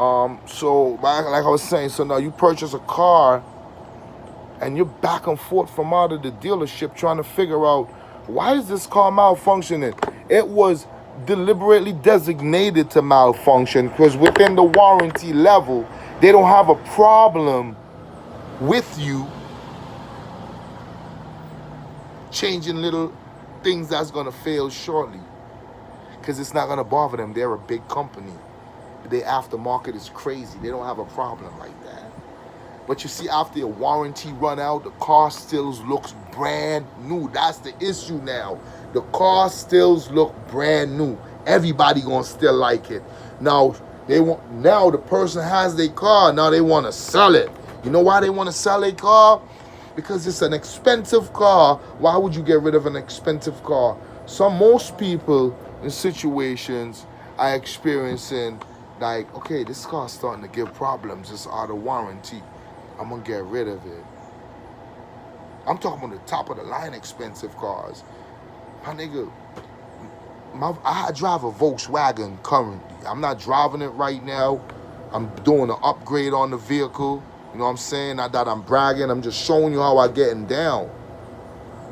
So like I was saying, so now you purchase a car and you're back and forth from out of the dealership trying to figure out why is this car malfunctioning? It was deliberately designated to malfunction because within the warranty level, they don't have a problem with you changing little things that's gonna fail shortly because it's not gonna bother them. They're a big company. Their aftermarket is crazy. They don't have a problem like that. But you see, after your warranty run out, the car still looks brand new. That's the issue now. The car still look brand new. Everybody gonna still like it. Now the person has their car. Now they want to sell it. You know why they want to sell a car? Because it's an expensive car. Why would you get rid of an expensive car? Most people in situations are experiencing like, okay, this car's starting to give problems. It's out of warranty. I'm gonna get rid of it. I'm talking about the top of the line expensive cars. My nigga, I drive a Volkswagen currently. I'm not driving it right now. I'm doing an upgrade on the vehicle. You know what I'm saying? Not that I'm bragging. I'm just showing you how I'm getting down.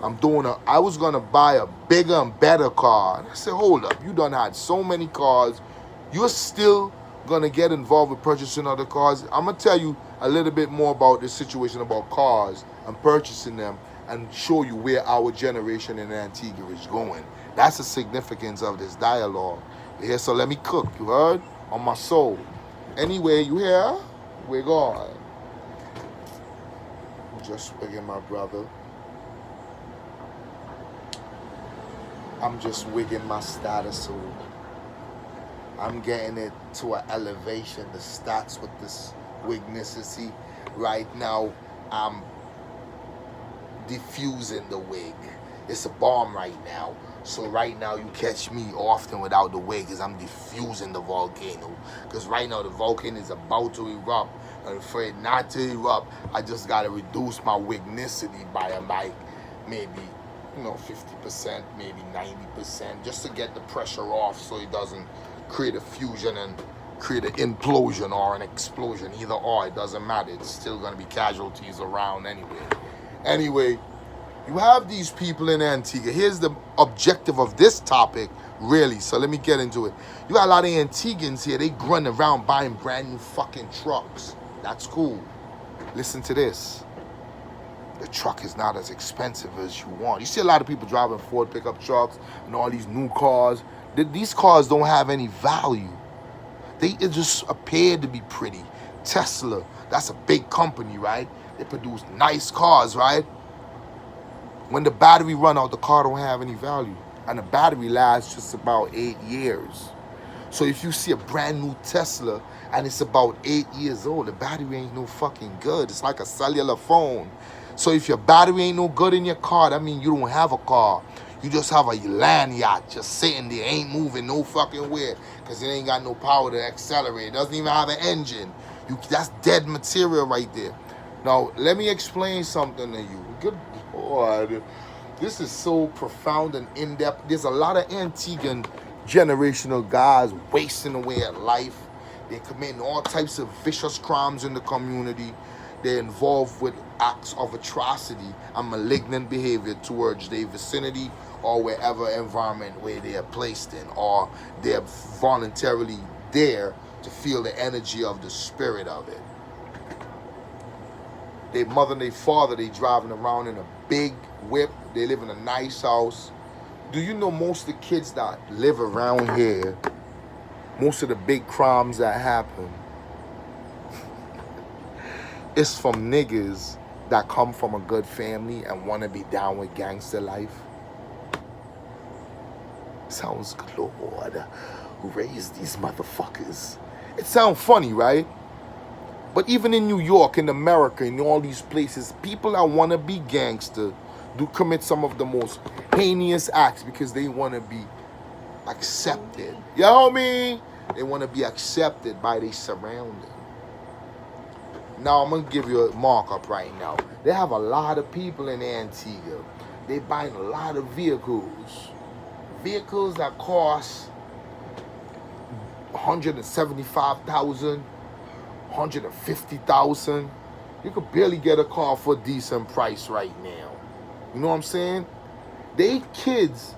I was gonna buy a bigger and better car. And I said, hold up, you done had so many cars. You're still gonna get involved with purchasing other cars. I'm gonna tell you a little bit more about this situation about cars and purchasing them and show you where our generation in Antigua is going. That's the significance of this dialogue. You hear? So let me cook, you heard? On my soul. Anyway, you hear? We're gone. Just again, my brother. I'm just wigging my status so I'm getting it to an elevation. The stats with this wignicity. Right now, I'm diffusing the wig. It's a bomb right now. So right now you catch me often without the wig because I'm diffusing the volcano. Because right now the volcano is about to erupt. I'm afraid not to erupt. I just got to reduce my wignicity by maybe 50%, maybe 90%, just to get the pressure off so it doesn't create a fusion and create an implosion or an explosion. Either or, it doesn't matter. It's still going to be casualties around anyway. Anyway, you have these people in Antigua. Here's the objective of this topic, really. So let me get into it. You got a lot of Antiguans here. They running around buying brand new fucking trucks. That's cool. Listen to this. The truck is not as expensive as you want. You see a lot of people driving Ford pickup trucks and all these new cars. These cars don't have any value. It just appeared to be pretty. Tesla, that's a big company, right? They produce nice cars, right? When the battery run out, the car don't have any value. And the battery lasts just about 8 years. So if you see a brand new Tesla and it's about 8 years old, the battery ain't no fucking good. It's like a cellular phone. So if your battery ain't no good in your car, that means you don't have a car. You just have a land yacht just sitting there, ain't moving no fucking way because it ain't got no power to accelerate. It doesn't even have an engine. That's dead material right there. Now, let me explain something to you. Good Lord. This is so profound and in-depth. There's a lot of Antiguan generational guys wasting away at life. They're committing all types of vicious crimes in the community. They're involved with acts of atrocity and malignant behavior towards their vicinity or wherever environment where they are placed in, or they're voluntarily there to feel the energy of the spirit of it. Their mother and their father, they driving around in a big whip. They live in a nice house. Do you know most of the kids that live around here, most of the big crimes that happen, it's from niggas that come from a good family and want to be down with gangster life? Sounds good, Lord. Who raised these motherfuckers? It sounds funny, right? But even in New York, in America, in all these places, people that want to be gangster do commit some of the most heinous acts because they want to be accepted. You know what I mean? They want to be accepted by their surroundings. Now, I'm going to give you a markup right now. They have a lot of people in Antigua. They buying a lot of vehicles. Vehicles that cost $175,000, $150,000. You could barely get a car for a decent price right now. You know what I'm saying? They kids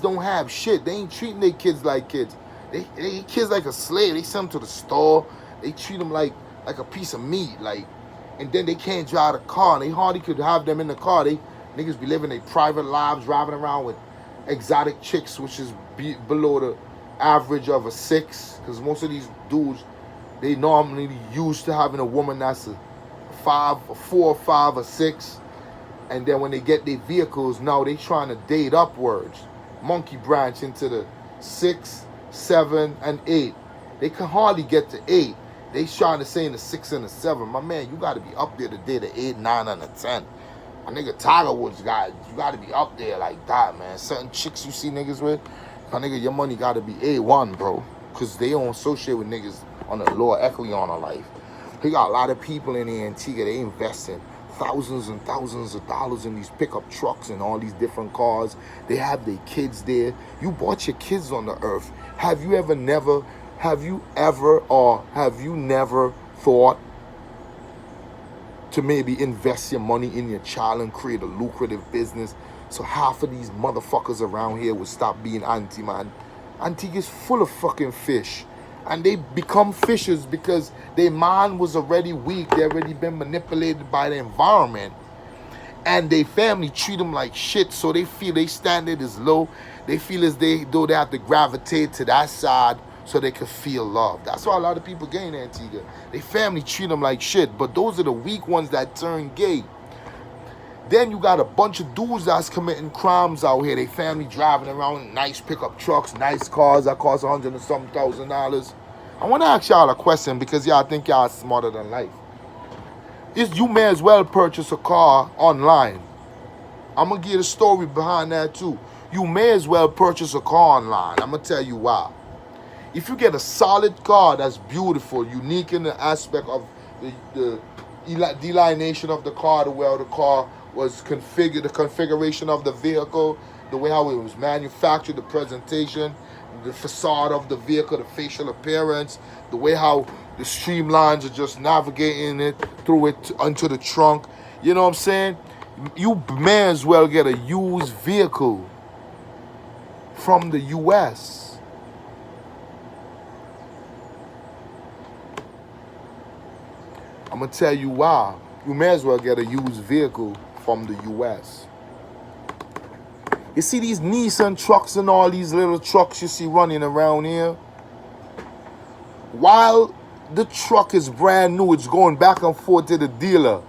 don't have shit. They ain't treating their kids like kids. They kids like a slave. They send them to the store. They treat them like a piece of meat. And then they can't drive a car. And they hardly could have them in the car. Niggas be living their private lives, driving around with exotic chicks, which is below the average of a 6. Because most of these dudes, they normally used to having a woman that's a 4 or 5 or 6. And then when they get their vehicles, now they trying to date upwards. Monkey branch into the 6, 7, and 8. They can hardly get to 8. They trying to say in the 6 and the 7. My man, you got to be up there to date the 8, 9, and the 10. My nigga Tiger Woods you got to be up there like that, man. Certain chicks you see niggas with, my nigga, your money got to be A1, bro. Because they don't associate with niggas on the lower echelon of life. He got a lot of people in Antigua, they investing thousands and thousands of dollars in these pickup trucks and all these different cars. They have their kids there. You brought your kids on the earth. Have you never thought to maybe invest your money in your child and create a lucrative business so half of these motherfuckers around here would stop being auntie, man? Antigua's full of fucking fish. And they become fishers because their mind was already weak. They already been manipulated by the environment. And their family treat them like shit, so they feel their standard is low. They feel as though they have to gravitate to that side so they can feel love. That's why a lot of people gay in Antigua. Their family treat them like shit, but those are the weak ones that turn gay. Then you got a bunch of dudes that's committing crimes out here. They family driving around in nice pickup trucks, nice cars that cost $100 and something thousand. I want to ask y'all a question because y'all think y'all smarter than life. You may as well purchase a car online. I'm going to give you the story behind that too. You may as well purchase a car online. I'm going to tell you why. If you get a solid car that's beautiful, unique in the aspect of the delineation of the car, the way the car was configured, the configuration of the vehicle, the way how it was manufactured, the presentation, the facade of the vehicle, the facial appearance, the way how the streamlines are just navigating it through it onto the trunk. You know what I'm saying? You may as well get a used vehicle from the U.S. I'm going to tell you why. You may as well get a used vehicle from the U.S. You see these Nissan trucks and all these little trucks you see running around here? While the truck is brand new, it's going back and forth to the dealer.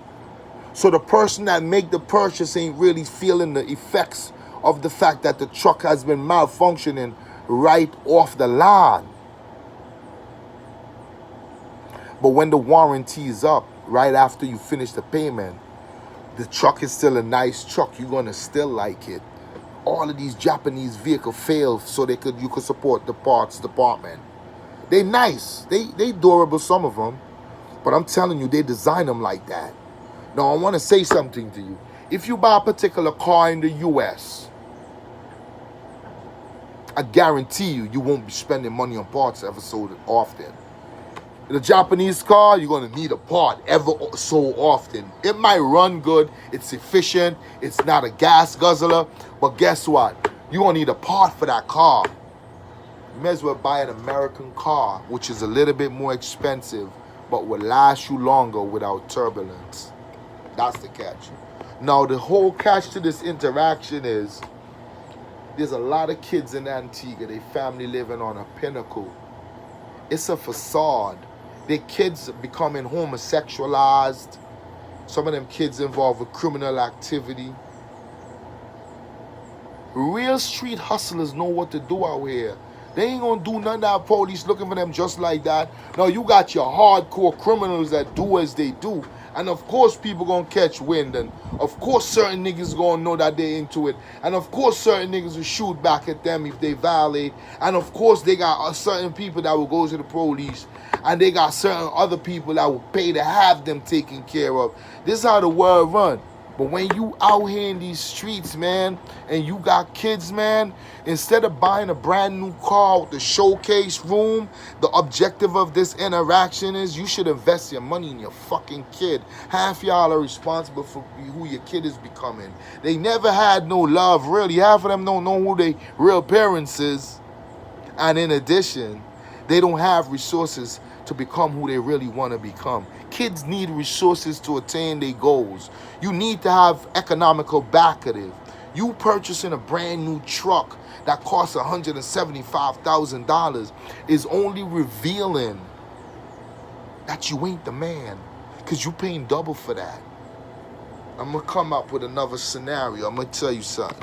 So the person that make the purchase ain't really feeling the effects of the fact that the truck has been malfunctioning right off the line. But when the warranty is up, right after you finish the payment, the truck is still a nice truck. You're going to still like it. All of these Japanese vehicles fail so you could support the parts department. They nice. They durable, some of them. But I'm telling you, they design them like that. Now, I want to say something to you. If you buy a particular car in the U.S., I guarantee you won't be spending money on parts ever so often. The Japanese car, you're going to need a part ever so often. It might run good. It's efficient. It's not a gas guzzler. But guess what? You're going to need a part for that car. You may as well buy an American car, which is a little bit more expensive, but will last you longer without turbulence. That's the catch. Now, the whole catch to this interaction is there's a lot of kids in Antigua. They family living on a pinnacle. It's a facade. Their kids are becoming homosexualized. Some of them kids involved with criminal activity. Real street hustlers know what to do out here. They ain't gonna do none of that police looking for them just like that. No, you got your hardcore criminals that do as they do. And of course people gonna catch wind. And of course certain niggas gonna know that they into it. And of course certain niggas will shoot back at them if they violate. And of course they got certain people that will go to the police. And they got certain other people that will pay to have them taken care of. This is how the world run. But when you out here in these streets, man, and you got kids, man, instead of buying a brand new car with the showcase room, the objective of this interaction is you should invest your money in your fucking kid. Half y'all are responsible for who your kid is becoming. They never had no love, really. Half of them don't know who their real parents is. And in addition, they don't have resources to become who they really want to become. Kids need resources to attain their goals. You need to have economical backing. You purchasing a brand new truck that costs $175,000 is only revealing that you ain't the man, because you paying double for that. I'm going to come up with another scenario. I'm going to tell you something.